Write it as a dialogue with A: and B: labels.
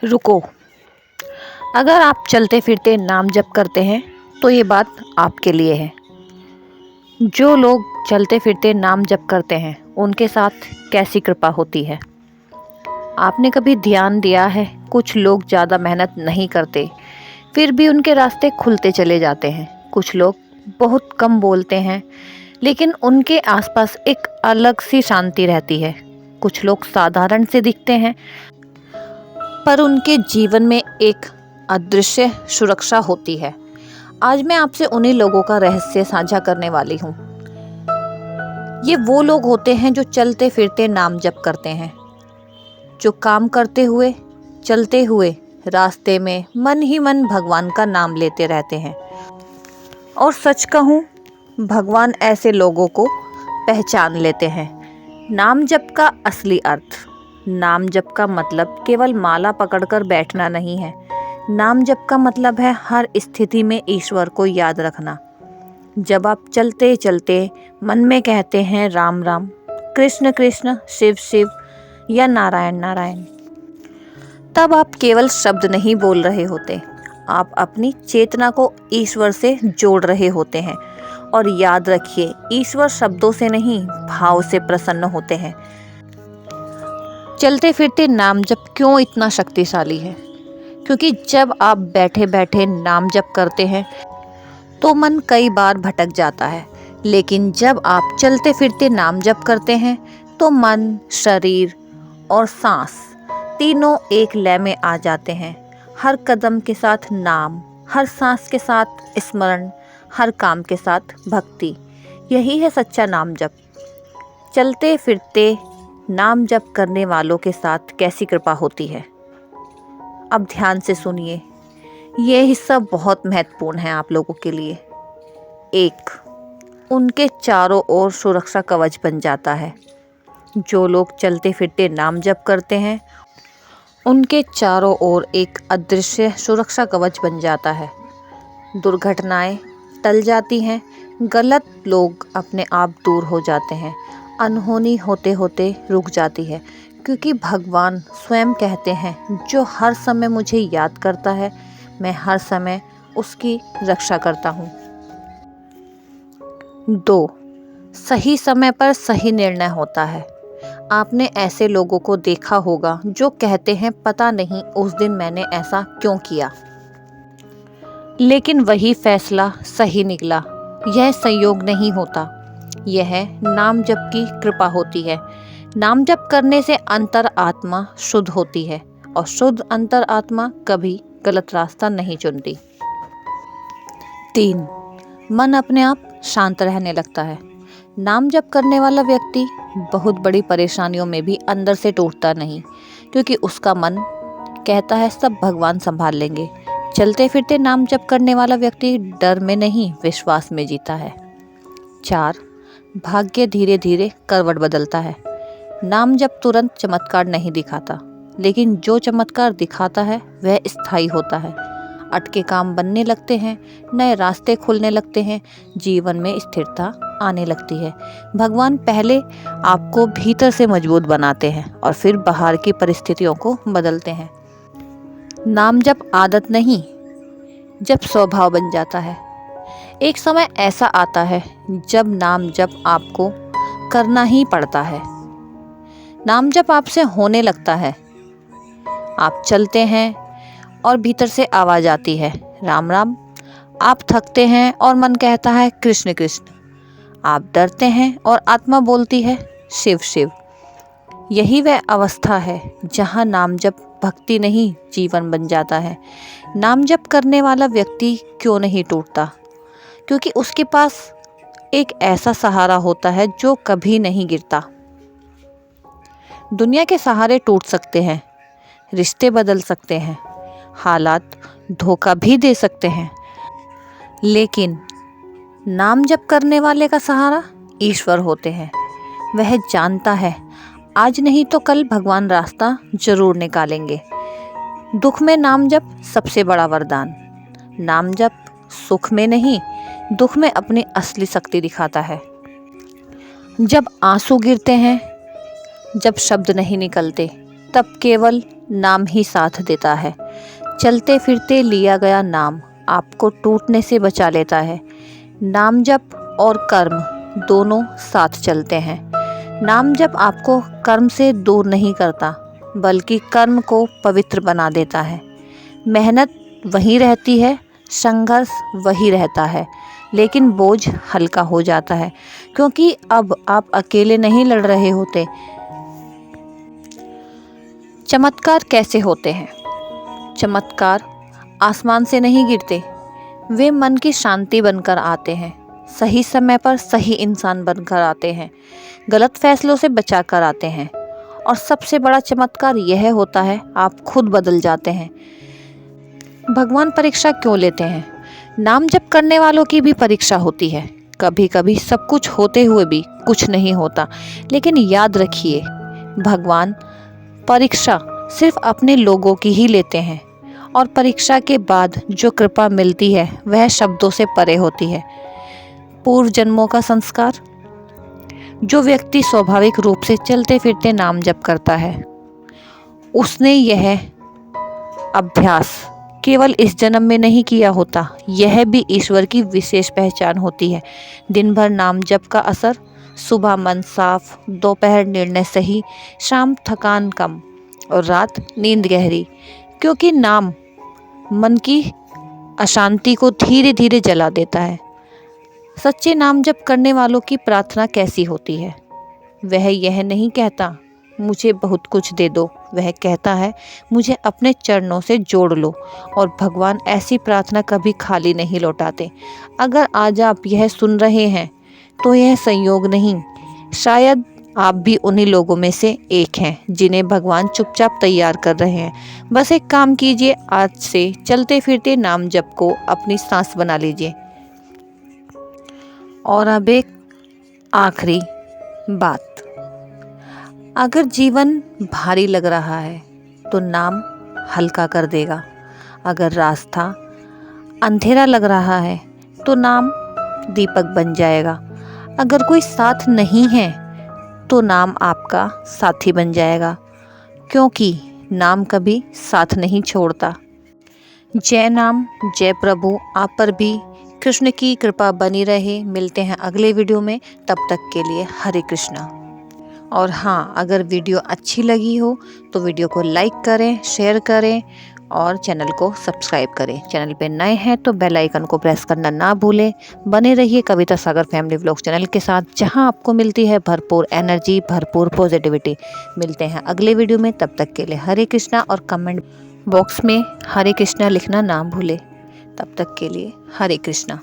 A: रुको। अगर आप चलते फिरते नाम जप करते हैं तो ये बात आपके लिए है। जो लोग चलते फिरते नाम जप करते हैं उनके साथ कैसी कृपा होती है। आपने कभी ध्यान दिया है, कुछ लोग ज़्यादा मेहनत नहीं करते फिर भी उनके रास्ते खुलते चले जाते हैं। कुछ लोग बहुत कम बोलते हैं लेकिन उनके आसपास एक अलग सी शांति रहती है। कुछ लोग साधारण से दिखते हैं पर उनके जीवन में एक अदृश्य सुरक्षा होती है। आज मैं आपसे उन्हीं लोगों का रहस्य साझा करने वाली हूँ। ये वो लोग होते हैं जो चलते फिरते नाम जप करते हैं, जो काम करते हुए चलते हुए रास्ते में मन ही मन भगवान का नाम लेते रहते हैं। और सच कहूँ, भगवान ऐसे लोगों को पहचान लेते हैं। नाम जप का असली अर्थ। नाम जप का मतलब केवल माला पकड़कर बैठना नहीं है। नाम जप का मतलब है हर स्थिति में ईश्वर को याद रखना। जब आप चलते चलते मन में कहते हैं राम राम, कृष्ण कृष्ण, शिव शिव या नारायण नारायण, तब आप केवल शब्द नहीं बोल रहे होते, आप अपनी चेतना को ईश्वर से जोड़ रहे होते हैं। और याद रखिए, ईश्वर शब्दों से नहीं, भाव से प्रसन्न होते हैं। चलते फिरते नाम जप क्यों इतना शक्तिशाली है? क्योंकि जब आप बैठे बैठे नाम जप करते हैं तो मन कई बार भटक जाता है, लेकिन जब आप चलते फिरते नाम जप करते हैं तो मन, शरीर और सांस तीनों एक लय में आ जाते हैं। हर कदम के साथ नाम, हर सांस के साथ स्मरण, हर काम के साथ भक्ति। यही है सच्चा नाम जप। चलते फिरते नाम जप करने वालों के साथ कैसी कृपा होती है, अब ध्यान से सुनिए। ये हिस्सा बहुत महत्वपूर्ण है आप लोगों के लिए। 1, उनके चारों ओर सुरक्षा कवच बन जाता है। जो लोग चलते फिरते नाम जप करते हैं उनके चारों ओर एक अदृश्य सुरक्षा कवच बन जाता है। दुर्घटनाएं टल जाती हैं, गलत लोग अपने आप दूर हो जाते हैं, अनहोनी होते होते रुक जाती है, क्योंकि भगवान स्वयं कहते हैं, जो हर समय मुझे याद करता है मैं हर समय उसकी रक्षा करता हूँ। 2, सही समय पर सही निर्णय होता है। आपने ऐसे लोगों को देखा होगा जो कहते हैं पता नहीं उस दिन मैंने ऐसा क्यों किया, लेकिन वही फैसला सही निकला। यह संयोग नहीं होता, यह नाम जप की कृपा होती है। नाम जप करने से अंतर आत्मा शुद्ध होती है और शुद्ध अंतर आत्मा कभी गलत रास्ता नहीं चुनती। 3, मन अपने आप शांत रहने लगता है। नाम जप करने वाला व्यक्ति बहुत बड़ी परेशानियों में भी अंदर से टूटता नहीं, क्योंकि उसका मन कहता है सब भगवान संभाल लेंगे। चलते फिरते नाम जप करने वाला व्यक्ति डर में नहीं, विश्वास में जीता है। 4, भाग्य धीरे धीरे करवट बदलता है। नाम जप तुरंत चमत्कार नहीं दिखाता, लेकिन जो चमत्कार दिखाता है वह स्थायी होता है। अटके काम बनने लगते हैं, नए रास्ते खुलने लगते हैं, जीवन में स्थिरता आने लगती है। भगवान पहले आपको भीतर से मजबूत बनाते हैं और फिर बाहर की परिस्थितियों को बदलते हैं। नाम जप आदत नहीं, जब स्वभाव बन जाता है। एक समय ऐसा आता है जब नाम जप आपको करना ही पड़ता है। नाम जप आपसे होने लगता है। आप चलते हैं और भीतर से आवाज आती है राम राम। आप थकते हैं और मन कहता है कृष्ण कृष्ण। आप डरते हैं और आत्मा बोलती है शिव शिव। यही वह अवस्था है जहाँ नाम जप भक्ति नहीं, जीवन बन जाता है। नाम जप करने वाला व्यक्ति क्यों नहीं टूटता? क्योंकि उसके पास एक ऐसा सहारा होता है जो कभी नहीं गिरता। दुनिया के सहारे टूट सकते हैं, रिश्ते बदल सकते हैं, हालात धोखा भी दे सकते हैं, लेकिन नाम जप करने वाले का सहारा ईश्वर होते हैं। वह जानता है आज नहीं तो कल भगवान रास्ता जरूर निकालेंगे। दुख में नाम जप सबसे बड़ा वरदान। नाम जप सुख में नहीं, दुख में अपनी असली शक्ति दिखाता है। जब आंसू गिरते हैं, जब शब्द नहीं निकलते, तब केवल नाम ही साथ देता है। चलते फिरते लिया गया नाम आपको टूटने से बचा लेता है। नाम जप और कर्म दोनों साथ चलते हैं। नाम जप आपको कर्म से दूर नहीं करता, बल्कि कर्म को पवित्र बना देता है। मेहनत वही रहती है, संघर्ष वही रहता है, लेकिन बोझ हल्का हो जाता है, क्योंकि अब आप अकेले नहीं लड़ रहे होते। चमत्कार कैसे होते हैं? चमत्कार आसमान से नहीं गिरते, वे मन की शांति बनकर आते हैं। सही समय पर सही इंसान बनकर आते हैं, गलत फैसलों से बचाकर आते हैं। और सबसे बड़ा चमत्कार यह होता है, आप खुद बदल जाते हैं। भगवान परीक्षा क्यों लेते हैं? नाम जप करने वालों की भी परीक्षा होती है। कभी कभी सब कुछ होते हुए भी कुछ नहीं होता, लेकिन याद रखिए, भगवान परीक्षा सिर्फ अपने लोगों की ही लेते हैं, और परीक्षा के बाद जो कृपा मिलती है वह शब्दों से परे होती है। पूर्व जन्मों का संस्कार। जो व्यक्ति स्वाभाविक रूप से चलते फिरते नाम जप करता है, उसने यह अभ्यास केवल इस जन्म में नहीं किया होता, यह भी ईश्वर की विशेष पहचान होती है। दिन भर नाम जप का असर, सुबह मन साफ, दोपहर निर्णय सही, शाम थकान कम और रात नींद गहरी, क्योंकि नाम मन की अशांति को धीरे धीरे जला देता है। सच्चे नाम जप करने वालों की प्रार्थना कैसी होती है? वह यह नहीं कहता मुझे बहुत कुछ दे दो, वह कहता है मुझे अपने चरणों से जोड़ लो। और भगवान ऐसी प्रार्थना कभी खाली नहीं लौटाते। अगर आज आप यह सुन रहे हैं तो यह संयोग नहीं, शायद आप भी उन्हीं लोगों में से एक हैं जिन्हें भगवान चुपचाप तैयार कर रहे हैं। बस एक काम कीजिए, आज से चलते फिरते नाम जप को अपनी सांस बना लीजिए। और अब एक आखिरी बात, अगर जीवन भारी लग रहा है तो नाम हल्का कर देगा। अगर रास्ता अंधेरा लग रहा है तो नाम दीपक बन जाएगा। अगर कोई साथ नहीं है तो नाम आपका साथी बन जाएगा, क्योंकि नाम कभी साथ नहीं छोड़ता। जय नाम, जय प्रभु। आप पर भी कृष्ण की कृपा बनी रहे। मिलते हैं अगले वीडियो में, तब तक के लिए हरे कृष्णा। और हाँ, अगर वीडियो अच्छी लगी हो तो वीडियो को लाइक करें, शेयर करें और चैनल को सब्सक्राइब करें। चैनल पे नए हैं तो बेल आइकन को प्रेस करना ना भूलें। बने रहिए कविता सागर फैमिली व्लॉग चैनल के साथ, जहां आपको मिलती है भरपूर एनर्जी, भरपूर पॉजिटिविटी। मिलते हैं अगले वीडियो में, तब तक के लिए हरे कृष्णा। और कमेंट बॉक्स में हरे कृष्णा लिखना ना भूलें। तब तक के लिए हरे कृष्णा।